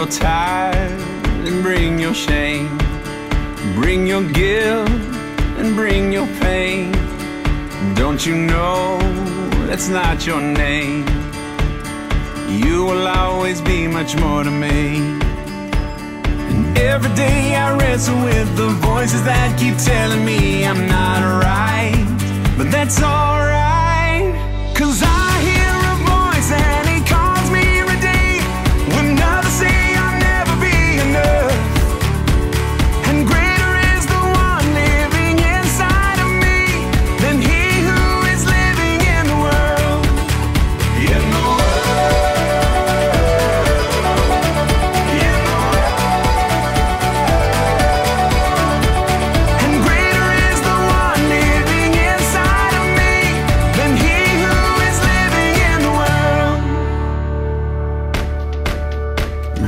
your tithe and bring your shame. Bring your guilt and bring your pain. Don't you know that's not your name? You will always be much more to me. And every day I wrestle with the voices that keep telling me I'm not right. But that's alright, 'cause I hear a voice and he calls me redeemed. When others say I'll never be enough, and greater is the one living inside of me than he who is living in the world. In the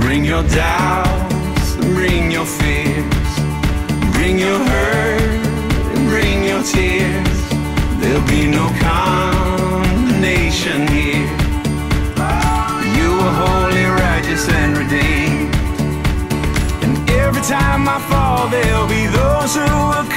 bring your doubts and bring your fears. Bring your hurt and bring your tears. There'll be no condemnation here. You are holy, righteous, and redeemed. And every time I fall, there'll be those who will